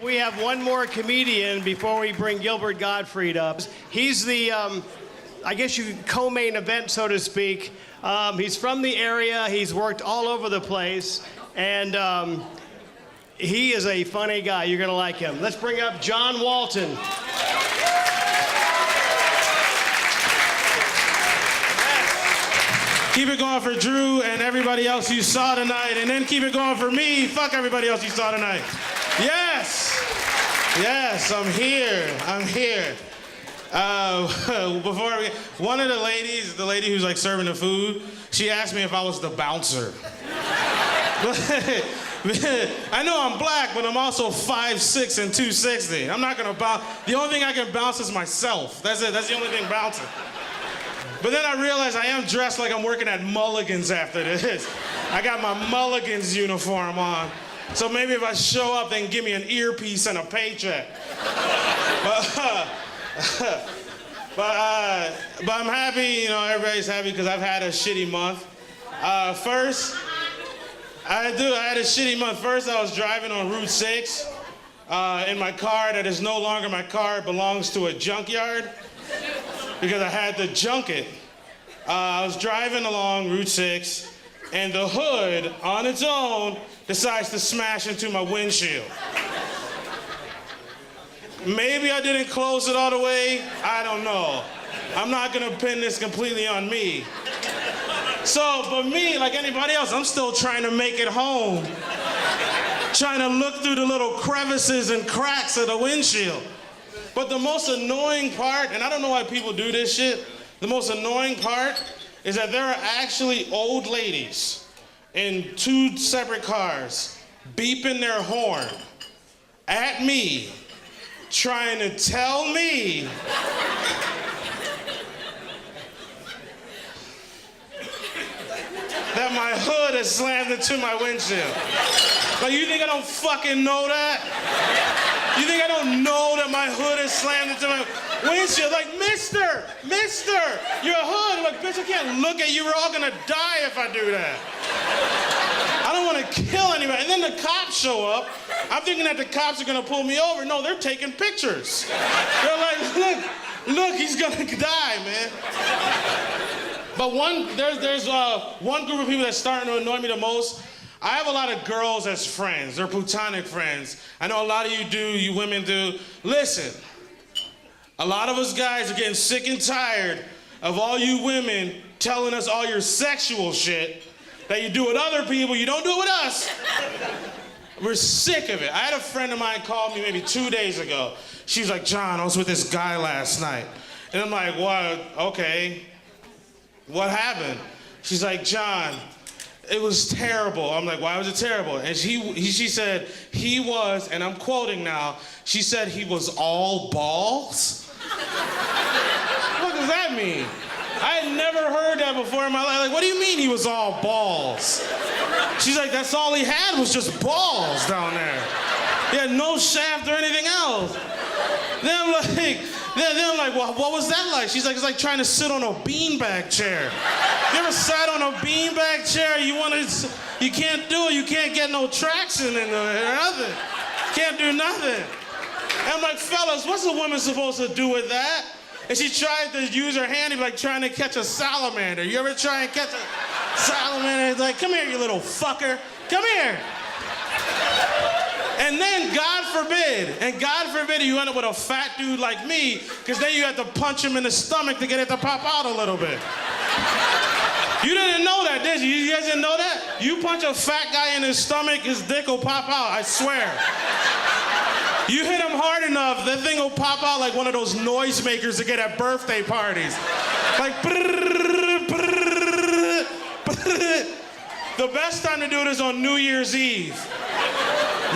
We have one more comedian before we bring Gilbert Gottfried up. He's the, I guess you could co-main event, so to speak. He's from the area. He's worked all over the place. And he is a funny guy. You're going to like him. Let's bring up John Walton. Keep it going for Drew and everybody else you saw tonight, and then keep it going for me. Fuck everybody else you saw tonight. Yes! Yes, I'm here. I'm here. One of the ladies, the lady who's like serving the food, she asked me if I was the bouncer. I know I'm black, but I'm also 5'6" and 260. I'm not gonna bounce. The only thing I can bounce is myself. That's it. That's the only thing bouncing. But then I realized I am dressed like I'm working at Mulligan's after this. I got my Mulligan's uniform on. So maybe if I show up, they can give me an earpiece and a paycheck. But I'm happy, you know, everybody's happy because I've had a shitty month. First, I had a shitty month. First, I was driving on Route 6 in my car that is no longer my car. It belongs to a junkyard because I had to junk it. I was driving along Route 6 and the hood, on its own, decides to smash into my windshield. Maybe I didn't close it all the way. I don't know. I'm not gonna pin this completely on me. So, but me, like anybody else, I'm still trying to make it home. Trying to look through the little crevices and cracks of the windshield. But the most annoying part, and I don't know why people do this shit, the most annoying part is that there are actually old ladies in 2 separate cars beeping their horn at me, trying to tell me that my hood is slammed into my windshield. Like, you think I don't fucking know that? You think I don't know that my hood is slammed into my windshield? Like, mister, your hood. Like, bitch, I can't look at you. We're all gonna die if I do that. I don't wanna kill anybody. And then the cops show up. I'm thinking that the cops are gonna pull me over. No, they're taking pictures. They're like, look, he's gonna die, man. But there's one group of people that's starting to annoy me the most. I have a lot of girls as friends. They're platonic friends. I know a lot of you do, you women do. Listen, a lot of us guys are getting sick and tired of all you women telling us all your sexual shit that you do with other people, you don't do it with us. We're sick of it. I had a friend of mine call me maybe 2 days ago. She was like, John, I was with this guy last night. And I'm like, what? Okay. What happened? She's like, John, it was terrible. I'm like, why was it terrible? And she said, he was, and I'm quoting now, she said he was all balls? What does that mean? I had never heard that before in my life. Like, what do you mean he was all balls? She's like, that's all he had was just balls down there. He had no shaft or anything else. Then I'm like, well, what was that like? She's like, it's like trying to sit on a beanbag chair. You ever sat on a beanbag chair? You can't do it. You can't get no traction in it or nothing. Can't do nothing. And I'm like, fellas, what's a woman supposed to do with that? And she tried to use her hand, like trying to catch a salamander. You ever try and catch a salamander? It's like, come here, you little fucker. Come here. And then, God forbid you end up with a fat dude like me, because then you have to punch him in the stomach to get it to pop out a little bit. You didn't know that, did you? You guys didn't know that? You punch a fat guy in his stomach, his dick will pop out, I swear. You hit him hard enough, that thing will pop out like one of those noisemakers that get at birthday parties. Like, the best time to do it is on New Year's Eve.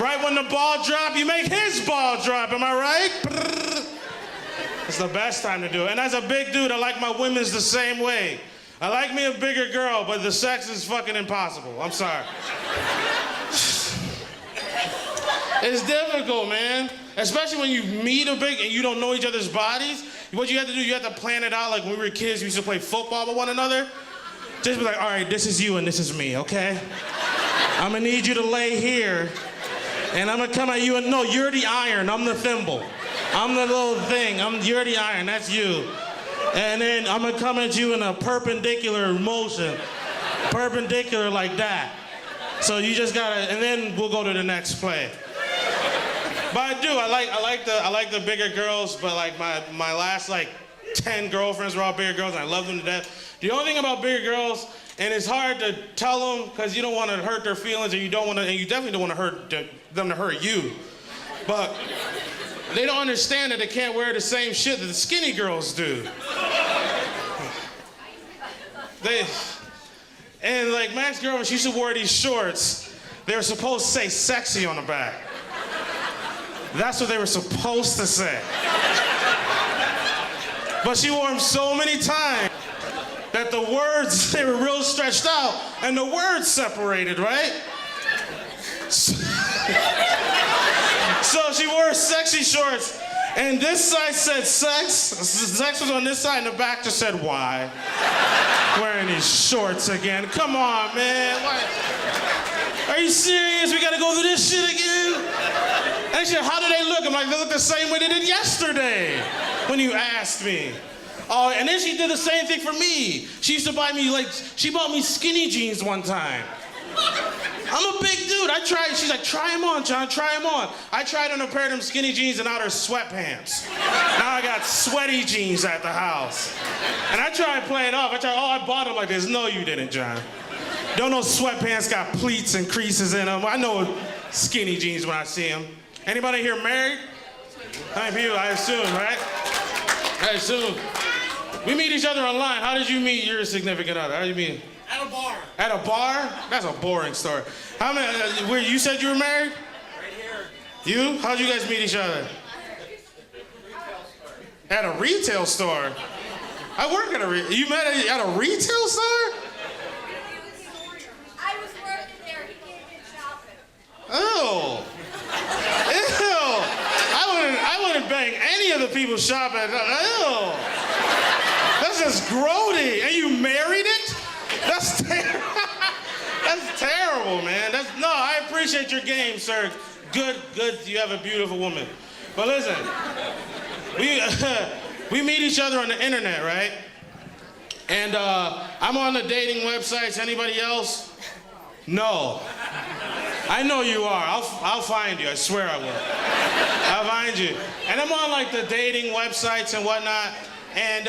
Right when the ball drop, you make his ball drop, am I right? It's the best time to do it. And as a big dude, I like my women's the same way. I like me a bigger girl, but the sex is fucking impossible. I'm sorry. It's difficult, man. Especially when you meet a big and you don't know each other's bodies. What you have to do, you have to plan it out. Like when we were kids, we used to play football with one another. Just be like, all right, this is you and this is me, okay? I'm gonna need you to lay here. And I'm gonna come at you and no, you're the iron, I'm the thimble. I'm the little thing, you're the iron, that's you. And then I'm gonna come at you in a perpendicular motion. Perpendicular like that. So you just gotta, and then we'll go to the next play. But I do, I like the bigger girls, but like my last like 10 girlfriends were all bigger girls and I love them to death. The only thing about bigger girls, and it's hard to tell them because you don't want to hurt their feelings and you definitely don't want to hurt them to hurt you. But they don't understand that they can't wear the same shit that the skinny girls do. And like Mac's girlfriend, she used to wear these shorts. They were supposed to say sexy on the back. That's what they were supposed to say. But she wore them so many times that the words, they were real stretched out and the words separated, right? So she wore sexy shorts and this side said sex. Sex was on this side and the back just said why. Wearing these shorts again. Come on, man. Why? Are you serious? We gotta go through this shit again? And she said, how do they look? I'm like, they look the same way they did yesterday when you asked me. Oh, and then she did the same thing for me. She used to buy me, she bought me skinny jeans one time. I'm a big dude. She's like, try them on, John, try them on. I tried on a pair of them skinny jeans and now they're sweatpants. Now I got sweaty jeans at the house. And I tried playing off. I bought them like this. No, you didn't, John. Don't know sweatpants got pleats and creases in them. I know skinny jeans when I see them. Anybody here married? How many people? I assume, right? I assume. We meet each other online. How did you meet your significant other? How did you meet? At a bar. At a bar? That's a boring story. How many? You said you were married? Right here. You? How'd you guys meet each other? At a retail store. I work at you met at a retail store? I was working there. He came in shopping. Oh. Ew. I wouldn't bang any of the people shopping. Ew. That's just grody. And you married it? That's terrible. That's terrible, man. No, I appreciate your game, sir. Good. You have a beautiful woman. But listen, we meet each other on the internet, right? And I'm on the dating websites. Anybody else? No. I know you are. I'll find you. I swear I will. I'll find you. And I'm on like the dating websites and whatnot. And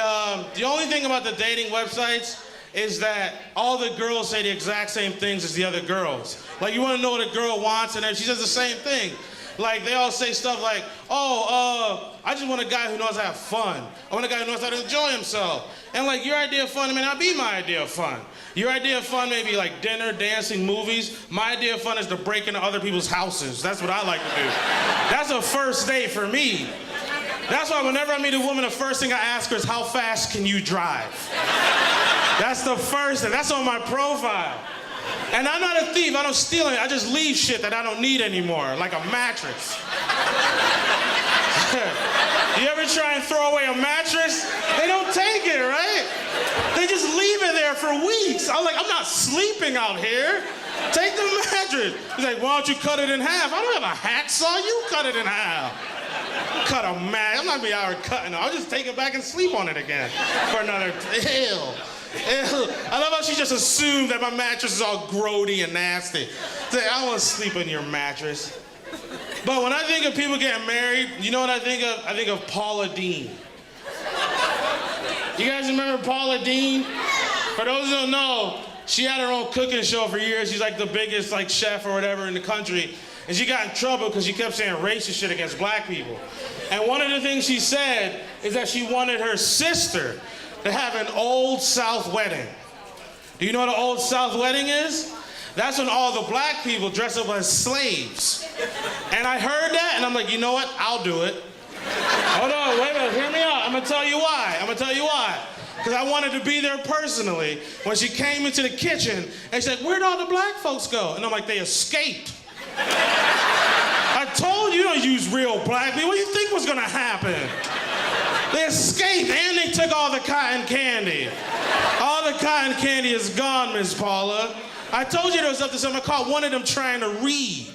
the only thing about the dating websites is that all the girls say the exact same things as the other girls. Like you want to know what a girl wants and she says the same thing. Like they all say stuff like, I just want a guy who knows how to have fun. I want a guy who knows how to enjoy himself. And like your idea of fun may not be my idea of fun. Your idea of fun may be like dinner, dancing, movies. My idea of fun is to break into other people's houses. That's what I like to do. That's a first date for me. That's why whenever I meet a woman, the first thing I ask her is, how fast can you drive? That's the first thing. That's on my profile. And I'm not a thief. I don't steal it. I just leave shit that I don't need anymore, like a mattress. You ever try and throw away a mattress? They don't take it, right? They just leave it there for weeks. I'm like, I'm not sleeping out here. Take the mattress. He's like, why don't you cut it in half? I don't have a hacksaw. You cut it in half. Cut a mat. I'm not gonna be out here cutting it. I'll just take it back and sleep on it again for another. Ew. I love how she just assumed that my mattress is all grody and nasty. Say, I don't want to sleep in your mattress. But when I think of people getting married, you know what I think of? I think of Paula Deen. You guys remember Paula Deen? For those who don't know, she had her own cooking show for years. She's like the biggest like chef or whatever in the country. And she got in trouble because she kept saying racist shit against black people. And one of the things she said is that she wanted her sister to have an Old South wedding. Do you know what an Old South wedding is? That's when all the black people dress up as slaves. And I heard that and I'm like, you know what? I'll do it. Hold on, wait a minute, hear me out. I'm gonna tell you why. Because I wanted to be there personally when she came into the kitchen and she said, where'd all the black folks go? And I'm like, they escaped. I told you don't use real black people. What do you think was gonna happen? They escaped and they took all the cotton candy. All the cotton candy is gone, Miss Paula. I told you there was up to something. I caught one of them trying to read.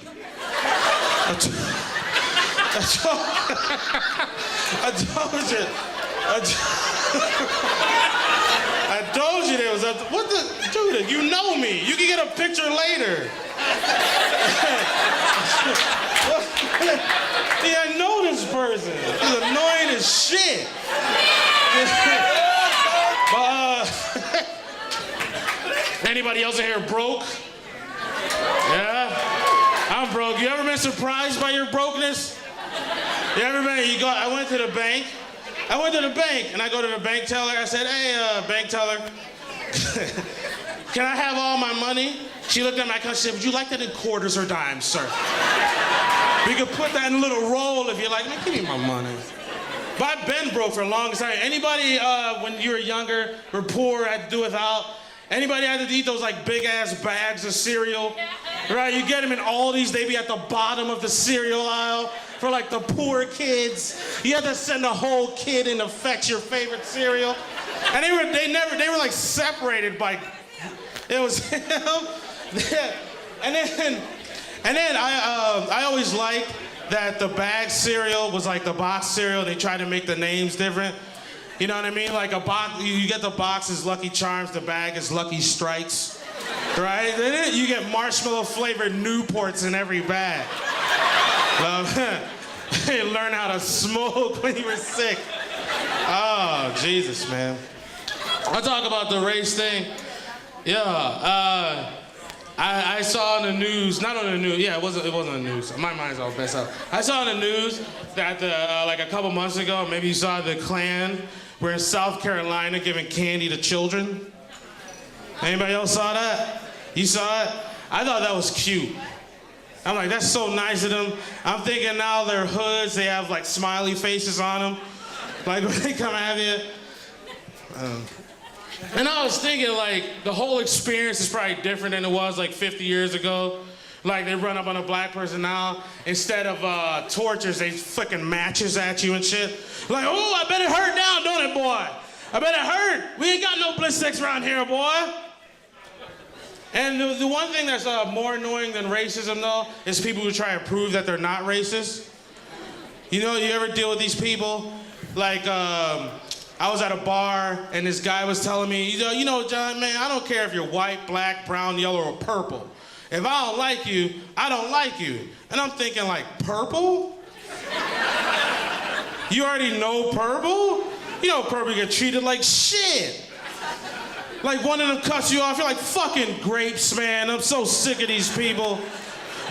I told you there was a, what the, dude, you know me. You can get a picture later. Yeah, I know this person. He's annoying as shit. Anybody else in here broke? Yeah? I'm broke. You ever been surprised by your brokenness? You ever been, I went to the bank and I go to the bank teller. I said, hey, bank teller, can I have all my money? She looked at my account. She said, would you like that in quarters or dimes, sir? We could put that in a little roll if you like. Man, give me my money. But I've been broke for a long time. Anybody, when you were younger, were poor, had to do without? Anybody had to eat those like big ass bags of cereal? Right, you get them in Aldi's, they be at the bottom of the cereal aisle for like the poor kids. You had to send a whole kid in to fetch your favorite cereal. And they were like separated by, it was him. And then I always liked that the bag cereal was like the box cereal. They tried to make the names different. You know what I mean? Like a box, you get the box is Lucky Charms, the bag is Lucky Strikes, right? Then you get marshmallow flavored Newports in every bag. You learn how to smoke when you were sick. Oh, Jesus, man. I'll talk about the race thing. Yeah, I saw on the news, not on the news, yeah, it wasn't on the news. My mind's all messed up. I saw on the news that like a couple months ago, maybe you saw the Klan were in South Carolina giving candy to children. Anybody else saw that? You saw it? I thought that was cute. I'm like, that's so nice of them. I'm thinking now their hoods, they have like smiley faces on them. Like when they come at you. And I was thinking like the whole experience is probably different than it was like 50 years ago. Like they run up on a black person now, instead of torches, they flicking matches at you and shit. Like, oh, I bet it hurt now, don't it, boy? I bet it hurt. We ain't got no bliss sticks around here, boy. And the one thing that's more annoying than racism, though, is people who try to prove that they're not racist. You know, you ever deal with these people? Like, I was at a bar, and this guy was telling me, you know, John, man, I don't care if you're white, black, brown, yellow, or purple. If I don't like you, I don't like you. And I'm thinking, like, purple? You already know purple? You know purple get treated like shit. Like one of them cuts you off, you're like, fucking grapes, man. I'm so sick of these people.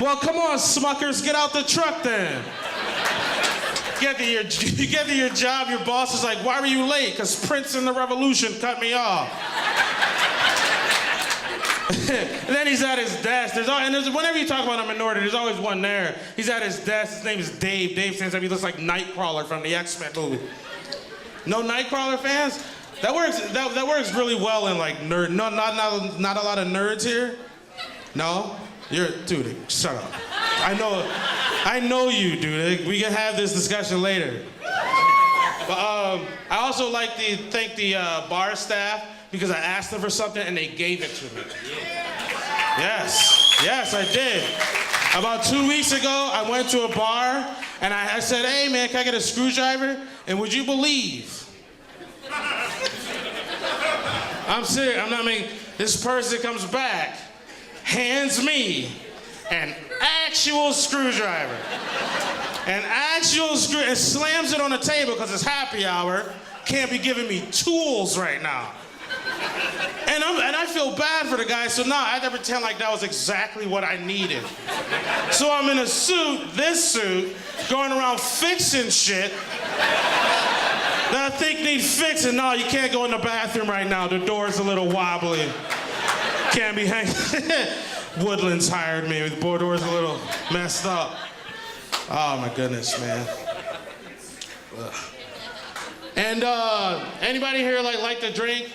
Well, come on, Smuckers, get out the truck then. You get to your job, your boss is like, why were you late? Because Prince and the Revolution cut me off. And then he's at his desk. Whenever you talk about a minority, there's always one there. He's at his desk. His name is Dave. Dave stands up. He looks like Nightcrawler from the X-Men movie. No Nightcrawler fans? That works really well in like nerd. No, not a lot of nerds here. No, dude. Shut up. I know you, dude. We can have this discussion later. But I also like to thank the bar staff, because I asked them for something and they gave it to me. Yes, I did. About 2 weeks ago, I went to a bar and I said, hey man, can I get a screwdriver? And would you believe? I'm serious, I'm not making, this person comes back, hands me an actual screwdriver. And slams it on the table because it's happy hour, can't be giving me tools right now. And I feel bad for the guy, so now I had to pretend like that was exactly what I needed. So I'm in a suit, this suit, going around fixing shit that I think need fixing. No, you can't go in the bathroom right now. The door's a little wobbly. Can't be hanging. Woodlands hired me. The door's a little messed up. Oh my goodness, man. Ugh. And anybody here like to drink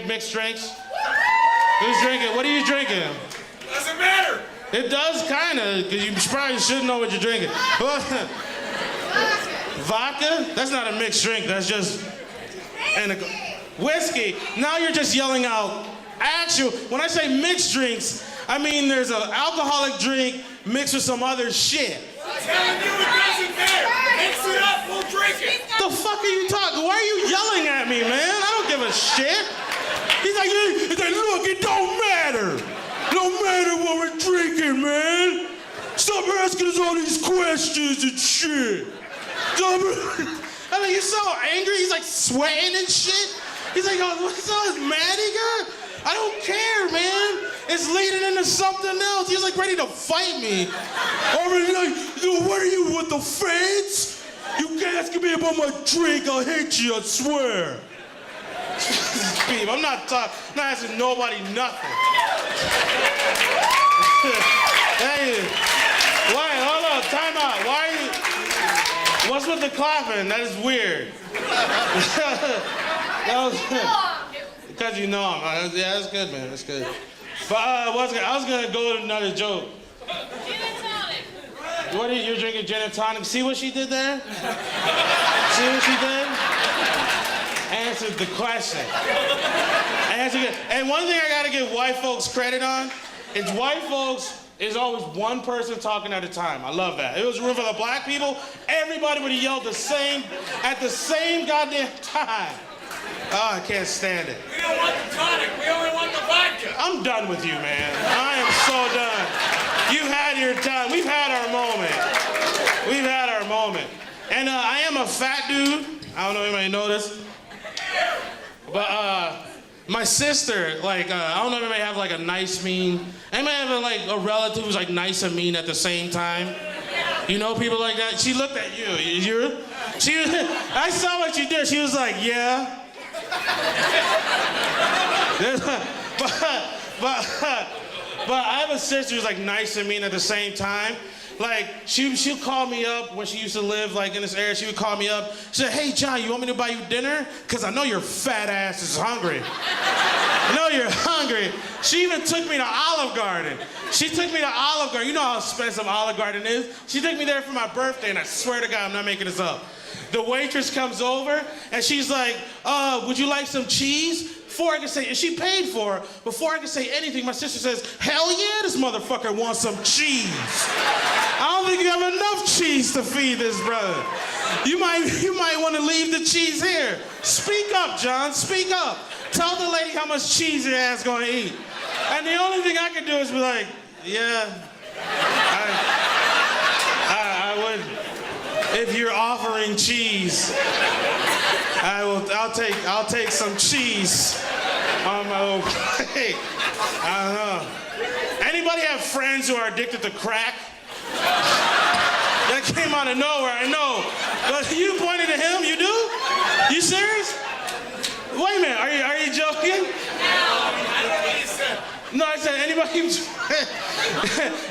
mixed drinks? Who's drinking? What are you drinking? Doesn't matter. It does kind of, because you probably should know what you're drinking. Vodka? That's not a mixed drink. That's just whiskey. Now you're just yelling out actual. When I say mixed drinks, I mean there's an alcoholic drink mixed with some other shit. telling you it doesn't matter. Mix it up, we'll drink it. The fuck are you talking? Why are you yelling at me, man? I don't give a shit. He's like, look, it don't matter. Don't matter what we're drinking, man. Stop asking us all these questions and shit. Stop. I mean, he's so angry. He's like sweating and shit. He's like, oh, what's all this mad he got? I don't care, man. It's leading into something else. He's like ready to fight me. Already like, what are you, with the feds? You asking me about my drink, I'll hit you, I swear. Beef, I'm not asking nobody nothing. Hey, why, hold on, time out. Why are you, what's with the clapping? That is weird. Because you know him. Yeah, that's good, man, that's good. But I was gonna go to another joke. Gin and tonic. What are you're drinking gin and tonic? See what she did there? See what she did? Answered the question. And one thing I gotta give white folks credit on is white folks is always one person talking at a time. I love that. It was room for the black people. Everybody would have yelled at the same goddamn time. Oh, I can't stand it. We don't want the tonic, we only want the vodka. I'm done with you, man. I am so done. You've had your time. We've had our moment. We've had our moment. And I am a fat dude. I don't know if anybody know this. But my sister, like, I don't know if anybody have like a nice, mean. Anybody have like a relative who's like nice and mean at the same time? You know people like that? She looked at you. I saw what she did. She was like, yeah. But I have a sister who's like nice and mean at the same time. Like she'll call me up when she used to live like in this area. She would call me up. She said, "Hey John, you want me to buy you dinner? Cause I know your fat ass is hungry. I know you're hungry." She even took me to Olive Garden. She took me to Olive Garden. You know how expensive Olive Garden is. She took me there for my birthday, and I swear to God, I'm not making this up. The waitress comes over and she's like, "Would you like some cheese?" Before I can say, and she paid for it. Before I can say anything, my sister says, "Hell yeah, this motherfucker wants some cheese." I don't think you have enough cheese to feed this brother. You might want to leave the cheese here. Speak up, John, speak up. Tell the lady how much cheese your ass gonna eat. And the only thing I can do is be like, yeah, I would. If you're offering cheese, I'll take some cheese on my own plate. I don't know. Anybody have friends who are addicted to crack? That came out of nowhere, I know. But you pointed at him, you do? You serious? Wait a minute, are you joking? No, I said anybody.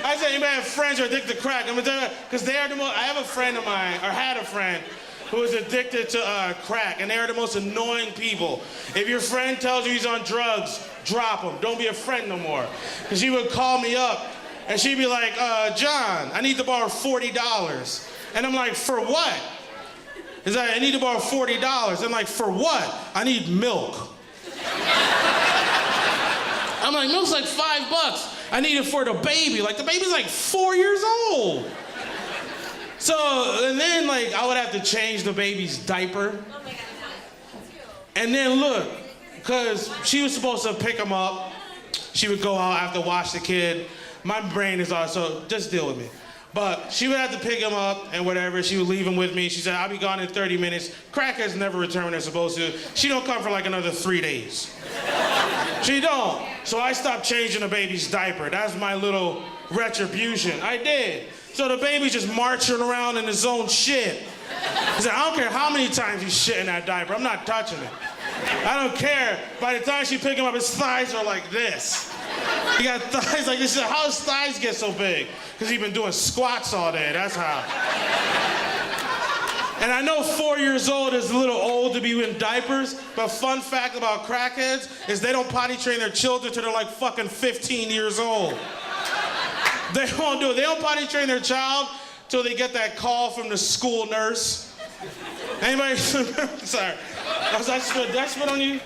I said anybody have friends who are addicted to crack. I'm gonna tell you, because they are the most. I have a friend of mine, or had a friend, who is addicted to crack, and they are the most annoying people. If your friend tells you he's on drugs, drop him. Don't be a friend no more. Because she would call me up, and she'd be like, "John, I need to borrow $40." And I'm like, "For what?" He's like, "I need to borrow $40." I'm like, "For what?" "I need milk." I'm like, "Milk's like $5. I need it for the baby." Like, the baby's like 4 years old. So, and then like, I would have to change the baby's diaper. Oh my God. And then look, because she was supposed to pick him up. She would go out, have to wash the kid. My brain is also, just deal with me. But she would have to pick him up and whatever. She would leave him with me. She said, "I'll be gone in 30 minutes. Crackheads never return when they're supposed to. She don't come for like another 3 days. She don't. So I stopped changing the baby's diaper. That's my little retribution. I did. So the baby's just marching around in his own shit. He said, "I don't care how many times he's shit in that diaper. I'm not touching it. I don't care." By the time she picked him up, his thighs are like this. He got thighs like this. How his thighs get so big? Because he's been doing squats all day. That's how. And I know 4 years old is a little old to be in diapers, but fun fact about crackheads is they don't potty train their children till they're like fucking 15 years old. They won't do it. They don't potty train their child till they get that call from the school nurse. Anybody? Sorry. Did I spit on you?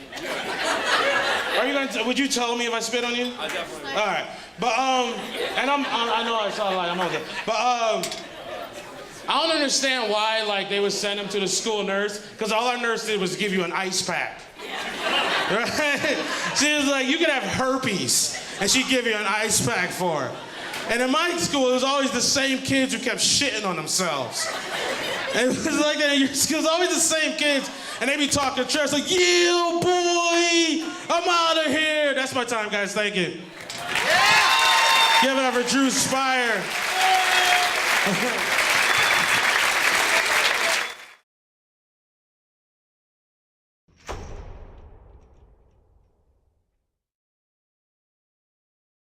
Are you going to, would you tell me if I spit on you? I definitely. All right. But, and I know I sound like I'm okay. But, I don't understand why, like, they would send him to the school nurse, because all our nurse did was give you an ice pack. Right? She was like, you could have herpes, and she'd give you an ice pack for it. And in my school, it was always the same kids who kept shitting on themselves. And it was like that in your school, it was always the same kids, and they be talking trash, like, yeah, boy, I'm out of here. That's my time, guys, thank you. Yeah! Give it up for Drew Spire.